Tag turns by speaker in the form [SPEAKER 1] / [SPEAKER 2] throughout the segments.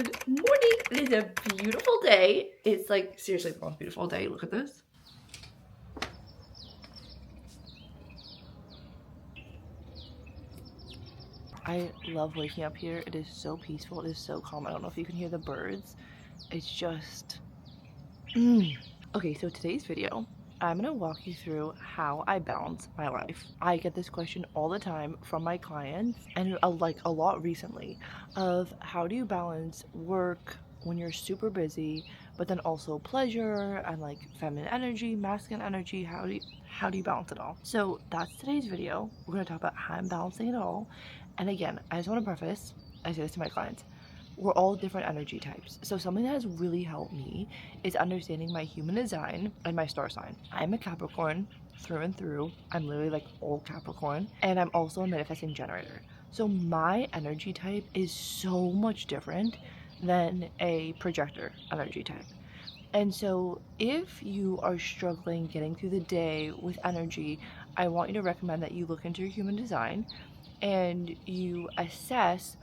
[SPEAKER 1] Good morning. It is a beautiful day. It's like seriously the most beautiful day. Look at this. I love waking up here. It is so peaceful. It is so calm. I don't know if you can hear the birds. It's just Okay, so today's video, I'm gonna walk you through how I balance my life. I get this question all the time from my clients, and like a lot recently, of how do you balance work when you're super busy, but then also pleasure and like feminine energy, masculine energy. How do you balance it all? So that's today's video. We're gonna talk about how I'm balancing it all. And again, I just want to preface, I say this to my clients, we're all different energy types. So something that has really helped me is understanding my human design and my star sign. I'm a Capricorn through and through. I'm literally like all Capricorn. And I'm also a manifesting generator. So my energy type is so much different than a projector energy type. And so if you are struggling getting through the day with energy, I want you to recommend that you look into your human design and you assess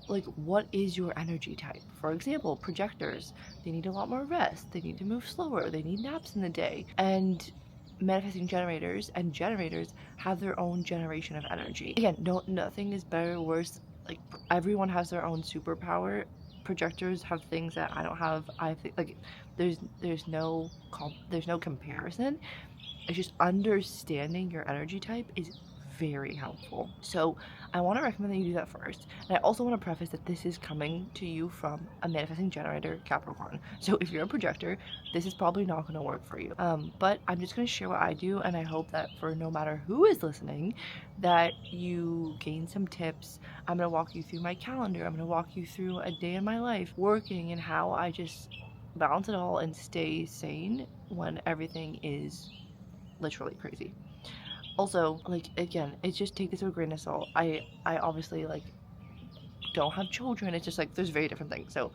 [SPEAKER 1] like what is your energy type. For example, projectors, they need a lot more rest, they need to move slower, they need naps in the day. And manifesting generators and generators have their own generation of energy. Again, nothing is better or worse. Like everyone has their own superpower. Projectors have things that I don't have. I think like there's no comparison. It's just understanding your energy type is very helpful. So I want to recommend that you do that first. And I also want to preface that this is coming to you from a manifesting generator Capricorn. So if you're a projector, this is probably not going to work for you. But I'm just going to share what I do, and I hope that for no matter who is listening, that you gain some tips. I'm going to walk you through my calendar. I'm going to walk you through a day in my life working and how I just balance it all and stay sane when everything is literally crazy. Also, like again, it's just take this with a grain of salt. I obviously like don't have children. It's just like there's very different things. So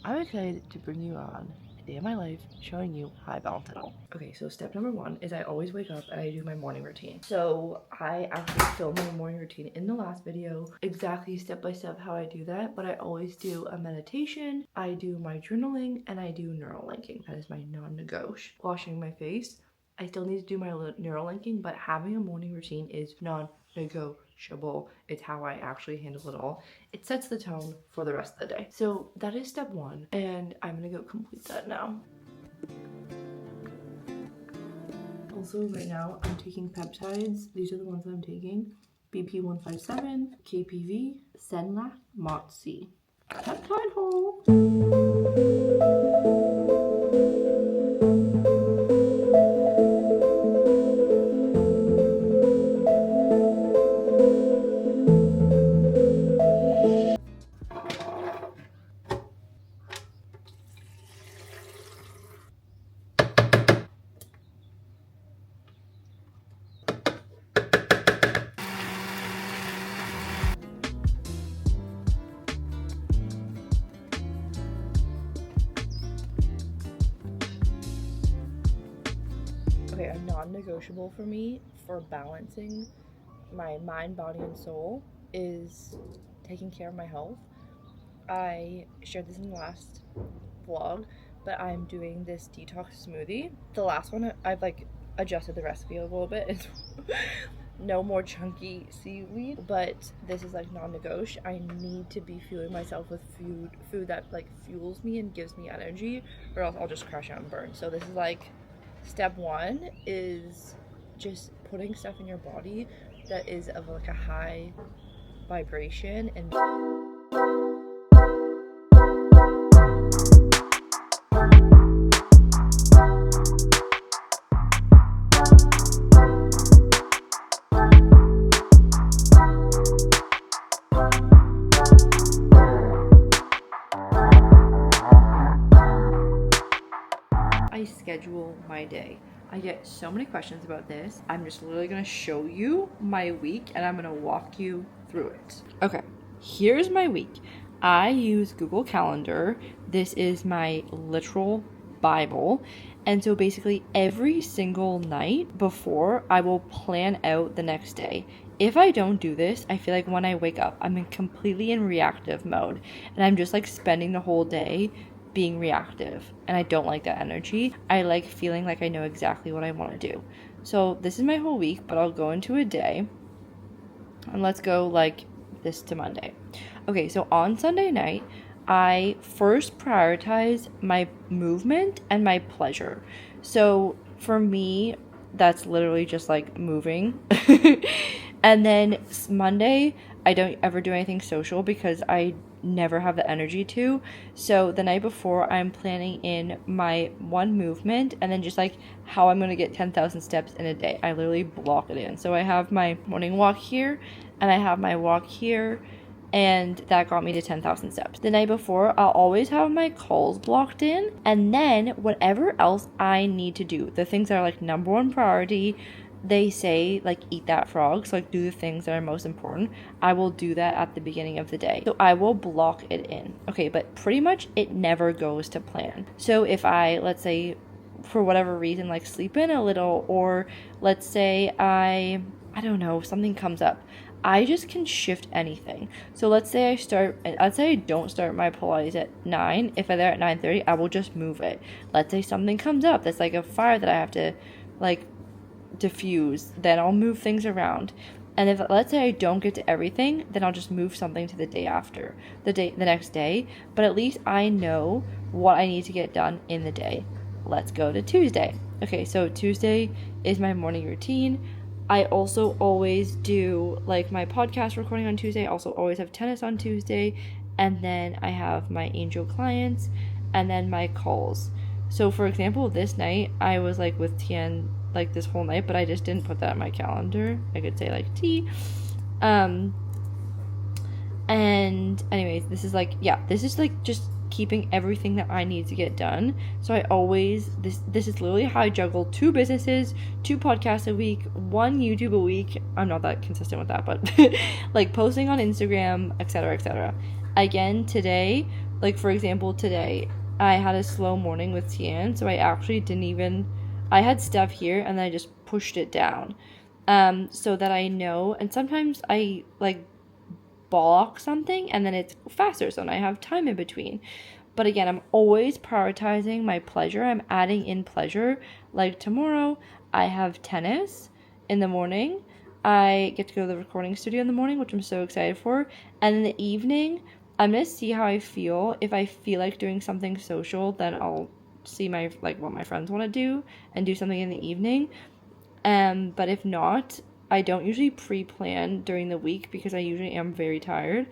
[SPEAKER 1] I'm excited to bring you on a day of my life showing you how I balance it all. Okay, so step number one is I always wake up and I do my morning routine. So I actually filmed my morning routine in the last video, exactly step by step how I do that, but I always do a meditation, I do my journaling, and I do neurolinking. That is my non-negotiable. Washing my face, I still need to do my neurolinking, but having a morning routine is non-negotiable. It's how I actually handle it all. It sets the tone for the rest of the day. So that is step one, and I'm gonna go complete that now. Also, right now I'm taking peptides. These are the ones that I'm taking: BP157, KPV, Senlac, MOTS-C. Peptide hole. Okay, a non-negotiable for me for balancing my mind, body, and soul is taking care of my health. I shared this in the last vlog, but I'm doing this detox smoothie. The last one, I've like adjusted the recipe a little bit. It's no more chunky seaweed, but this is like non-negotiable. I need to be fueling myself with food that like fuels me and gives me energy, or else I'll just crash out and burn. So this is like step one is just putting stuff in your body that is of like a high vibration and I schedule my day. I get so many questions about this. I'm just literally gonna show you my week and I'm gonna walk you through it. Okay, here's my week. I use Google Calendar. This is my literal Bible. And so basically every single night before, I will plan out the next day. if I don't do this, I feel like when I wake up, I'm completely in reactive mode, and I'm just like spending the whole day being reactive, and I don't like that energy. I like feeling like I know exactly what I want to do. So this is my whole week, but I'll go into a day, and let's go like this to Monday. Okay, so on Sunday night, I first prioritize my movement and my pleasure. So for me, that's literally just like moving. And then Monday, I don't ever do anything social because I never have the energy to. So the night before, I'm planning in my one movement and then just like how I'm going to get 10,000 steps in a day. I literally block it in. So I have my morning walk here and I have my walk here, and that got me to 10,000 steps. The night before, I'll always have my calls blocked in, and then whatever else I need to do, the things that are like number one priority, they say like eat that frog, so like do the things that are most important, I will do that at the beginning of the day. So I will block it in. Okay, but pretty much it never goes to plan. So if I, let's say, for whatever reason, like sleep in a little, or let's say I don't know, something comes up, I just can shift anything. So let's say I don't start my Pilates at 9. If I'm there at 9:30, I will just move it. Let's say something comes up that's like a fire that I have to like diffuse, then I'll move things around. And if let's say I don't get to everything, then I'll just move something to the day after, the next day. But at least I know what I need to get done in the day. Let's go to Tuesday. Okay, so Tuesday is my morning routine. I also always do like my podcast recording on Tuesday. I also always have tennis on Tuesday. And then I have my angel clients and then my calls. So for example, this night I was like with Tian like this whole night, but I just didn't put that in my calendar. I could say like T. And anyways, this is like just keeping everything that I need to get done. So I always, this is literally how I juggle 2 businesses, 2 podcasts a week, 1 YouTube a week. I'm not that consistent with that, but like posting on Instagram, etc., etc. Again, today, like for example, today I had a slow morning with Tian, so I actually I had stuff here and then I just pushed it down, so that I know, and sometimes I like block something and then it's faster, so then I have time in between. But again, I'm always prioritizing my pleasure. I'm adding in pleasure. Like tomorrow I have tennis in the morning. I get to go to the recording studio in the morning, which I'm so excited for. And in the evening, I'm gonna see how I feel. If I feel like doing something social, then I'll see what my friends want to do and do something in the evening. But if not, I don't usually pre-plan during the week because I usually am very tired.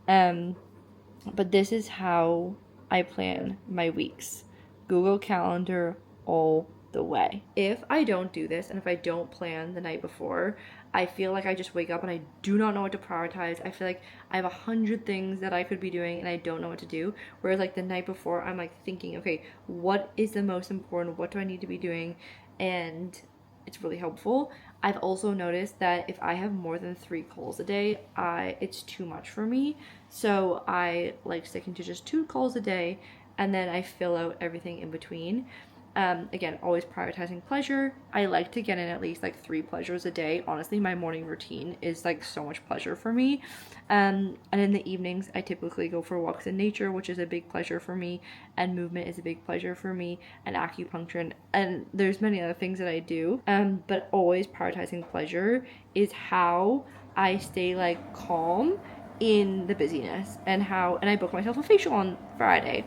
[SPEAKER 1] But this is how I plan my weeks. Google Calendar all the way. If I don't do this and if I don't plan the night before, I feel like I just wake up and I do not know what to prioritize. I feel like I have 100 things that I could be doing and I don't know what to do. Whereas like the night before, I'm like thinking, okay, what is the most important? What do I need to be doing? And it's really helpful. I've also noticed that if I have more than 3 calls a day, it's too much for me. So I like sticking to just 2 calls a day, and then I fill out everything in between. Again, always prioritizing pleasure. I like to get in at least like 3 pleasures a day. Honestly, my morning routine is like so much pleasure for me. And in the evenings, I typically go for walks in nature, which is a big pleasure for me. And movement is a big pleasure for me. And acupuncture, and there's many other things that I do. But always prioritizing pleasure is how I stay like calm in the busyness, and I booked myself a facial on Friday.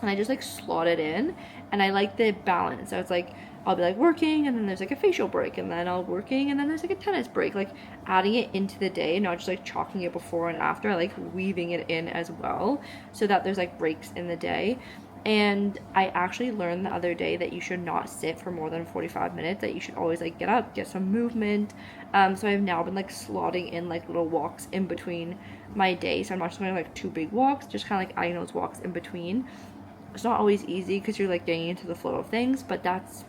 [SPEAKER 1] And I just like slot it in, and I like the balance. So it's like I'll be like working, and then there's like a facial break, and then I'll working, and then there's like a tennis break. Like adding it into the day, not just like chalking it before and after. I like weaving it in as well, so that there's like breaks in the day. And I actually learned the other day that you should not sit for more than 45 minutes, that you should always like get up, get some movement. So I've now been like slotting in like little walks in between my day. So I'm not just going like 2 big walks, just kind of like adding those walks in between. It's not always easy because you're like getting into the flow of things, but that's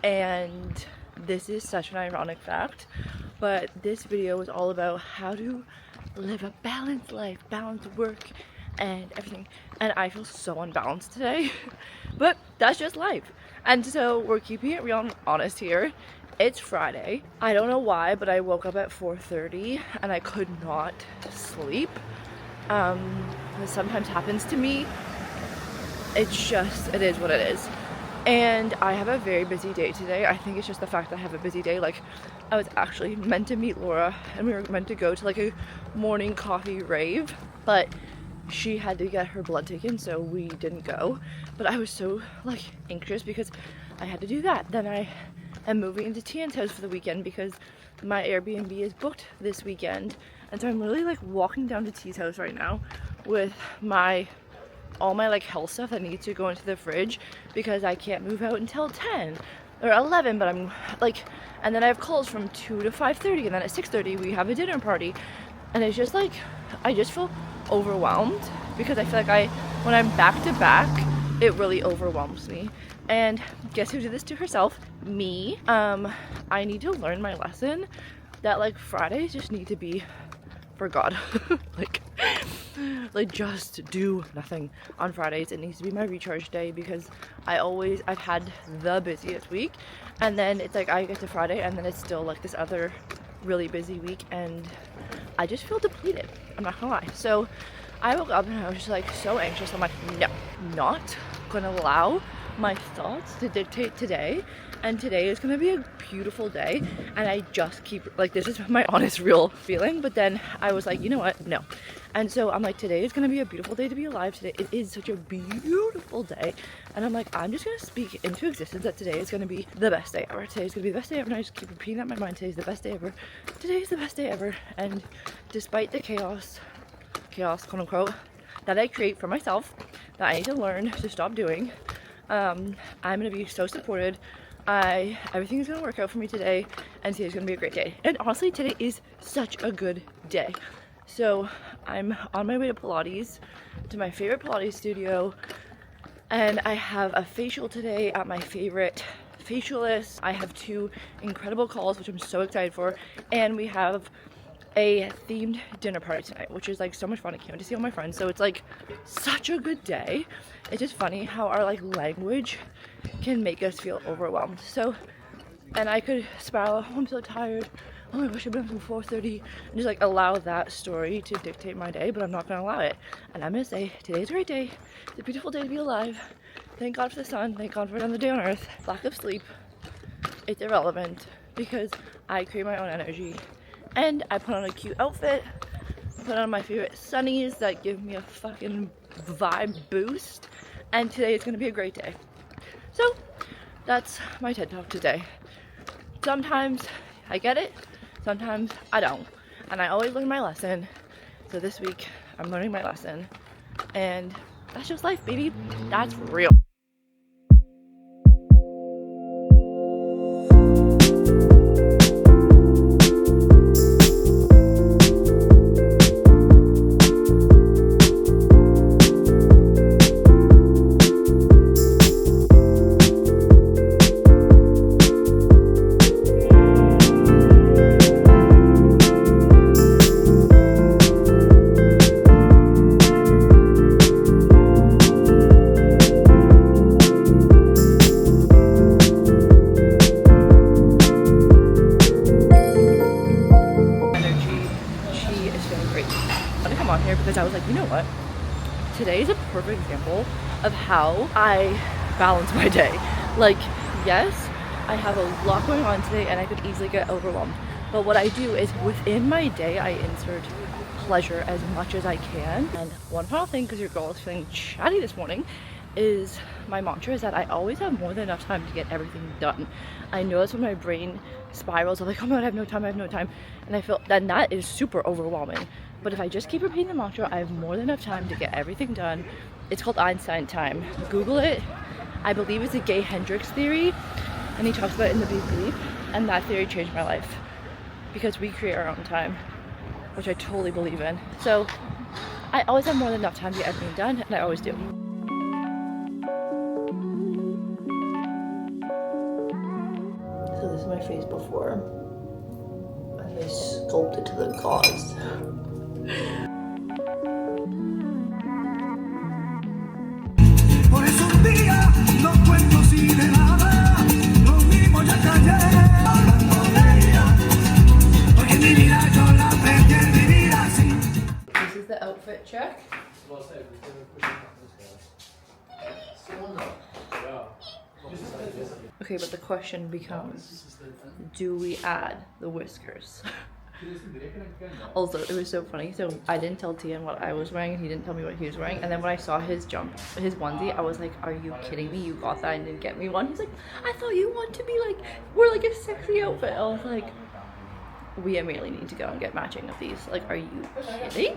[SPEAKER 1] And this is such an ironic fact, but this video is all about how to live a balanced life, balance work and everything. And I feel so unbalanced today, but that's just life. And so we're keeping it real and honest here. It's Friday. I don't know why, but I woke up at 4:30 and I could not sleep. This sometimes happens to me. It is what it is. And I have a very busy day today. I think it's just the fact that I have a busy day. Like, I was actually meant to meet Laura and we were meant to go to like a morning coffee rave, but she had to get her blood taken, so we didn't go. But I was so like anxious because I had to do that. Then I am moving into Tian's house for the weekend because my Airbnb is booked this weekend. And so I'm really like walking down to T's house right now with all my like health stuff that needs to go into the fridge because I can't move out until 10 or 11, but I'm like, and then I have calls from 2 to 5:30, and then at 6:30 we have a dinner party. And it's just like, I just feel overwhelmed because I feel like when I'm back to back, it really overwhelms me. And guess who did this to herself? Me. I need to learn my lesson that like Fridays just need to be for God. like just do nothing on Fridays. It needs to be my recharge day because I've had the busiest week, and then it's like I get to Friday and then it's still like this other really busy week and I just feel depleted. I'm not gonna lie. So I woke up and I was just like so anxious. I'm like, no, not gonna allow my thoughts to dictate today. And today is gonna be a beautiful day, and I just keep like, this is my honest real feeling. But then I was like, you know what, no. And so I'm like, today is gonna be a beautiful day to be alive. Today it is such a beautiful day, and I'm like, I'm just gonna speak into existence that today is gonna be the best day ever. Today is gonna be the best day ever, and I just keep repeating that in my mind. Today's the best day ever. Today's the best day ever. And despite the chaos quote unquote that I create for myself, that I need to learn to stop doing, I'm gonna be so supported. Everything's gonna work out for me today, and today's gonna be a great day. And honestly, today is such a good day. So I'm on my way to Pilates, to my favorite Pilates studio, and I have a facial today at my favorite facialist. I have 2 incredible calls, which I'm so excited for, and we have a themed dinner party tonight, which is like so much fun. I can't wait to see all my friends. So it's like such a good day. It's just funny how our like language can make us feel overwhelmed. So, and I could spiral, oh, I'm so tired, oh my gosh, I've been up from 4:30, and just like allow that story to dictate my day, but I'm not gonna allow it. And I'm gonna say, today's a great day. It's a beautiful day to be alive. Thank God for the sun. Thank God for another day on earth. Lack of sleep, it's irrelevant because I create my own energy. And I put on a cute outfit, put on my favorite sunnies that give me a fucking vibe boost, and today is gonna be a great day. So that's my TED Talk today. Sometimes I get it, sometimes I don't, and I always learn my lesson. So this week I'm learning my lesson, and that's just life, baby. That's real. Because I was like, you know what, today is a perfect example of how I balance my day. Like, yes, I have a lot going on today and I could easily get overwhelmed, but what I do is within my day I insert pleasure as much as I can. And one final thing, because your girl is feeling chatty this morning, is my mantra is that I always have more than enough time to get everything done. I notice when my brain spirals of like, oh my god, I have no time, and I feel that is super overwhelming. But if I just keep repeating the mantra, I have more than enough time to get everything done. It's called Einstein time. Google it. I believe it's a Gay Hendricks theory, and he talks about it in The Big Leap, and that theory changed my life because we create our own time, which I totally believe in. So I always have more than enough time to get everything done, and I always do. my face before. And they sculpted to the gods. This is the outfit check. Okay, but the question becomes, do we add the whiskers? Also, it was so funny. So I didn't tell Tian what I was wearing and he didn't tell me what he was wearing. And then when I saw his onesie, I was like, are you kidding me? You got that and didn't get me one? He's like, I thought you want to be like, wear like a sexy outfit. I was like, we immediately need to go and get matching of these. Like, are you kidding?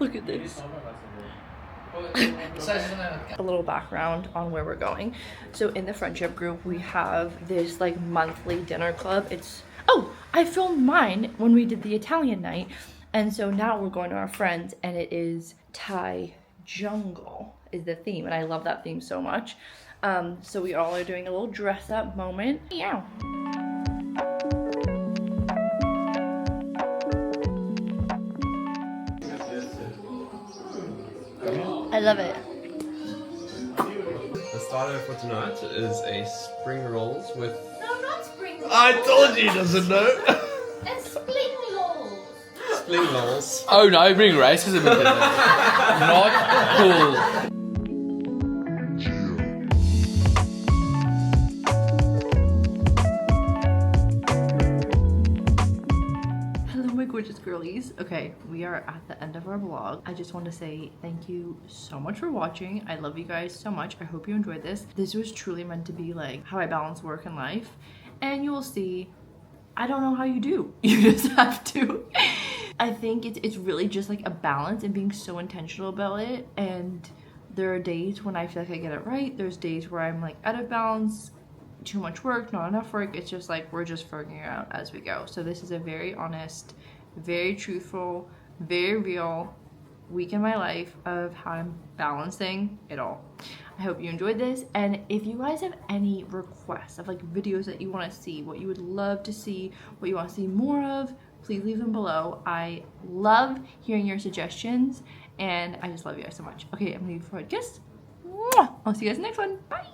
[SPEAKER 1] Look at this. A little background on where we're going. So in the friendship group, we have this like monthly dinner club. I filmed mine when we did the Italian night, and so now we're going to our friends, and it is Thai jungle is the theme, and I love that theme so much. So we all are doing a little dress up moment. Yeah. I love it.
[SPEAKER 2] The starter for tonight is a spring rolls with...
[SPEAKER 3] No, not spring rolls.
[SPEAKER 2] I told you he doesn't know.
[SPEAKER 3] It's spring rolls.
[SPEAKER 2] Spring rolls.
[SPEAKER 4] Oh no, bring racism into it. Not cool.
[SPEAKER 1] Gorgeous girlies. Okay, we are at the end of our vlog. I just want to say thank you so much for watching. I love you guys so much. I hope you enjoyed this. This was truly meant to be like how I balance work and life, and you will see I don't know how you do. You just have to. I think it's really just like a balance and being so intentional about it. And there are days when I feel like I get it right. There's days where I'm like out of balance, too much work, not enough work. It's just like we're just figuring it out as we go. So this is a very honest, very truthful, very real week in my life of how I'm balancing it all. I hope you enjoyed this, and if you guys have any requests of like videos that you want to see, what you would love to see, what you want to see more of, please leave them below. I love hearing your suggestions, and I just love you guys so much. Okay, I'm gonna give you a forward kiss. Mwah! I'll see you guys in the next one. Bye.